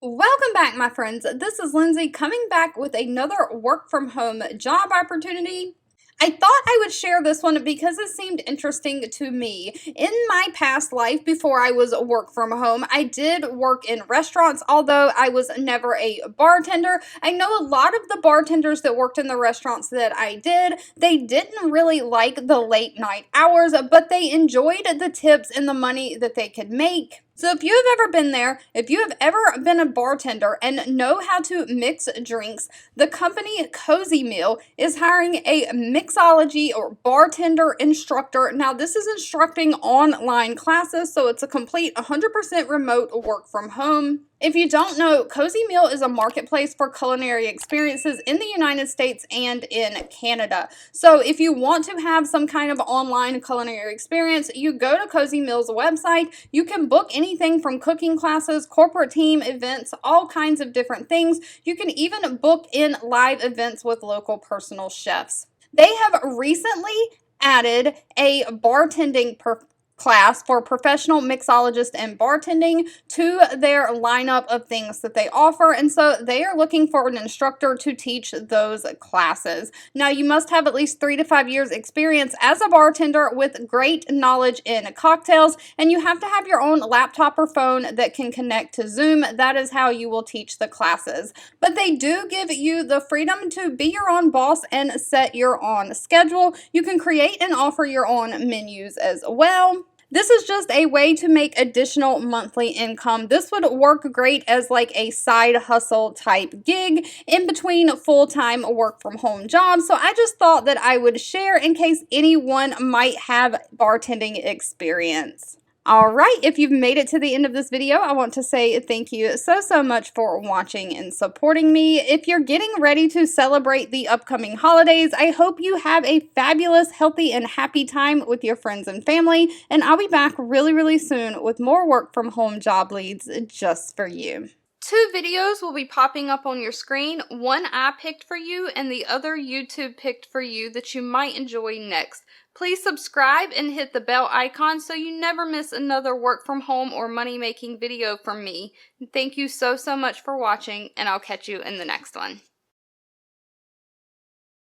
Welcome back, my friends. This is Lindsay coming back with another work from home job opportunity. I thought I would share this one because it seemed interesting to me. In my past life, before I was work from home, I did work in restaurants, although I was never a bartender. I know a lot of the bartenders that worked in the restaurants that I did, they didn't really like the late night hours, but they enjoyed the tips and the money that they could make. So if you have ever been there, if you have ever been a bartender and know how to mix drinks, the company Cozy Meal is hiring a mixology or bartender instructor. Now, this is instructing online classes, so it's a complete 100% remote work from home. If you don't know, Cozy Meal is a marketplace for culinary experiences in the United States and in Canada. So if you want to have some kind of online culinary experience, you go to Cozy Meal's website. You can book anything from cooking classes, corporate team events, all kinds of different things. You can even book in live events with local personal chefs. They have recently added a bartending class for professional mixologists and bartending to their lineup of things that they offer, and so they are looking for an instructor to teach those classes. Now, you must have at least 3 to 5 years experience as a bartender with great knowledge in cocktails, and you have to have your own laptop or phone that can connect to Zoom. That is how you will teach the classes. But they do give you the freedom to be your own boss and set your own schedule. You can create and offer your own menus as well. This is just a way to make additional monthly income. This would work great as like a side hustle type gig in between full-time work from home jobs. So I just thought that I would share in case anyone might have bartending experience. All right, if you've made it to the end of this video, I want to say thank you so much for watching and supporting me. If you're getting ready to celebrate the upcoming holidays, I hope you have a fabulous, healthy, and happy time with your friends and family, and I'll be back really soon with more work from home job leads just for you. 2 videos will be popping up on your screen. One I picked for you and the other YouTube picked for you that you might enjoy next. Please subscribe and hit the bell icon so you never miss another work from home or money making video from me. Thank you so much for watching, and I'll catch you in the next one.